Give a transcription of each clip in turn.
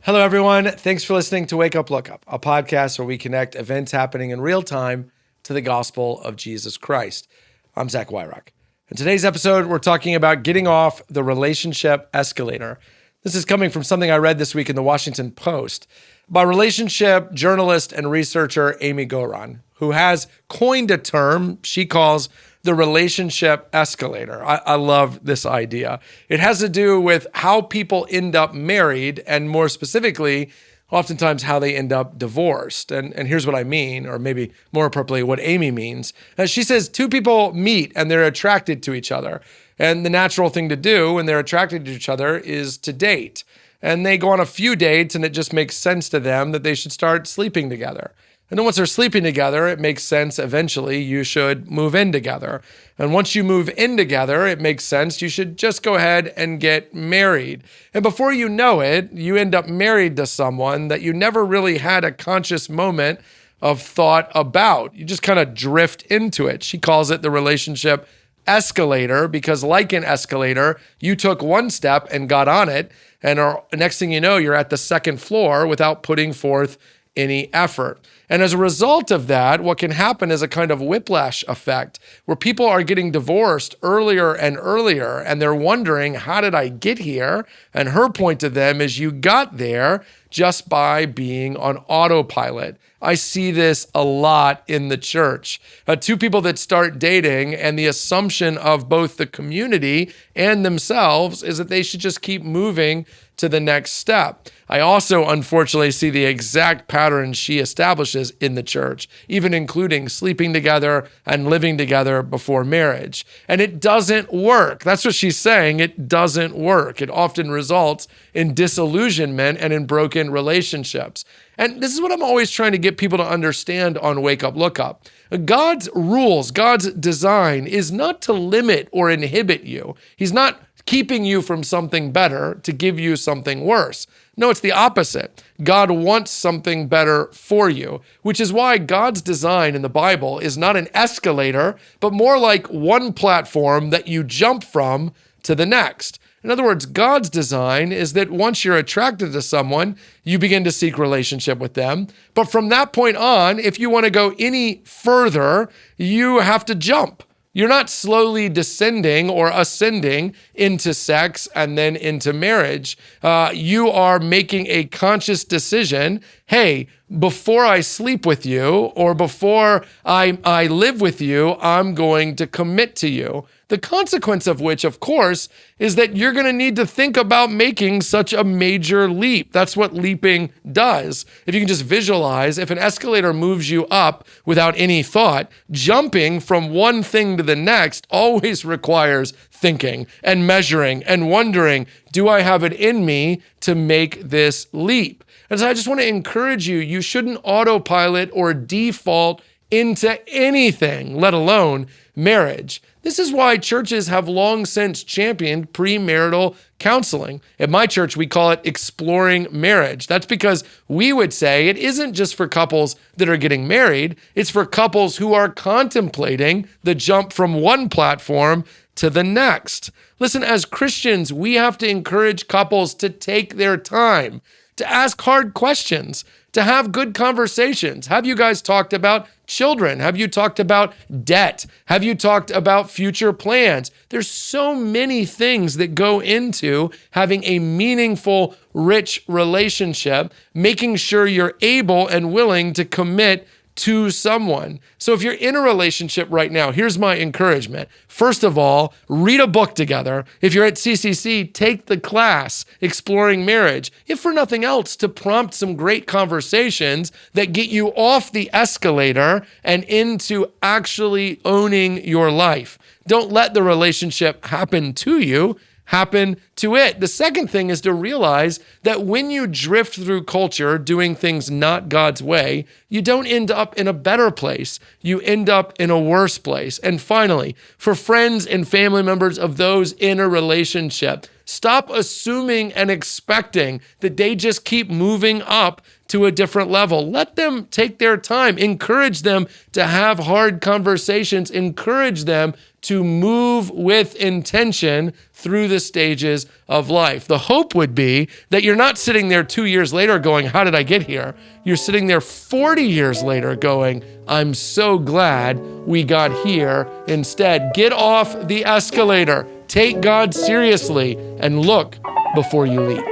Hello, everyone. Thanks for listening to Wake Up, Look Up, a podcast where we connect events happening in real time to the gospel of Jesus Christ. I'm Zach Wyrock. In today's episode, we're talking about getting off the relationship escalator. This is coming from something I read this week in the Washington Post by relationship journalist and researcher Amy Goran, who has coined a term she calls the relationship escalator. I love this idea. It has to do with how people end up married, and more specifically, oftentimes how they end up divorced. And here's what I mean, or maybe more appropriately, what Amy means. She says two people meet and they're attracted to each other. And the natural thing to do when they're attracted to each other is to date. And they go on a few dates and it just makes sense to them that they should start sleeping together. And then once they're sleeping together, it makes sense eventually you should move in together. And once you move in together, it makes sense you should just go ahead and get married. And before you know it, you end up married to someone that you never really had a conscious moment of thought about. You just kind of drift into it. She calls it the relationship escalator because, like an escalator, you took one step and got on it, and next thing you know, you're at the second floor without putting forth any effort. And as a result of that, what can happen is a kind of whiplash effect where people are getting divorced earlier and earlier, and they're wondering, how did I get here? And her point to them is you got there just by being on autopilot. I see this a lot in the church. Two people that start dating, and the assumption of both the community and themselves is that they should just keep moving to the next step. I also, unfortunately, see the exact pattern she establishes in the church, even including sleeping together and living together before marriage. And it doesn't work. That's what she's saying. It doesn't work. It often results in disillusionment and in broken relationships. And this is what I'm always trying to get people to understand on Wake Up, Look Up. God's rules, God's design is not to limit or inhibit you. He's not keeping you from something better to give you something worse. No, it's the opposite. God wants something better for you, which is why God's design in the Bible is not an escalator, but more like one platform that you jump from to the next. In other words, God's design is that once you're attracted to someone, you begin to seek relationship with them. But from that point on, if you want to go any further, you have to jump. You're not slowly descending or ascending into sex and then into marriage. You are making a conscious decision. Hey, before I sleep with you or before I live with you, I'm going to commit to you. The consequence of which, of course, is that you're going to need to think about making such a major leap. That's what leaping does. If you can just visualize, if an escalator moves you up without any thought, jumping from one thing to the next always requires thinking and measuring and wondering, do I have it in me to make this leap? And so I just want to encourage you, you shouldn't autopilot or default into anything, let alone marriage. This is why churches have long since championed premarital counseling. At my church, we call it exploring marriage. That's because we would say it isn't just for couples that are getting married, it's for couples who are contemplating the jump from one platform to the next. Listen, as Christians, we have to encourage couples to take their time, to ask hard questions, to have good conversations. Have you guys talked about children? Have you talked about debt? Have you talked about future plans? There's so many things that go into having a meaningful, rich relationship, making sure you're able and willing to commit to someone. So if you're in a relationship right now, here's my encouragement. First of all, read a book together. If you're at CCC, take the class, Exploring Marriage. If for nothing else, to prompt some great conversations that get you off the escalator and into actually owning your life. Don't let the relationship happen to you. Happen to it. The second thing is to realize that when you drift through culture doing things not God's way, you don't end up in a better place. You end up in a worse place. And finally, for friends and family members of those in a relationship, stop assuming and expecting that they just keep moving up to a different level. Let them take their time. Encourage them to have hard conversations. Encourage them to move with intention through the stages of life. The hope would be that you're not sitting there 2 years later going, how did I get here? You're sitting there 40 years later going, I'm so glad we got here. Instead, get off the escalator, take God seriously, and look before you leap.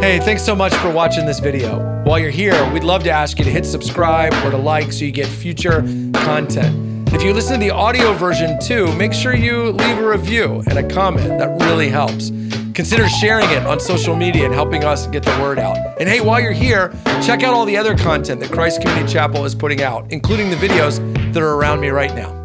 Hey, thanks so much for watching this video. While you're here, we'd love to ask you to hit subscribe or to like so you get future content. If you listen to the audio version too, make sure you leave a review and a comment. That really helps. Consider sharing it on social media and helping us get the word out. And hey, while you're here, check out all the other content that Christ Community Chapel is putting out, including the videos that are around me right now.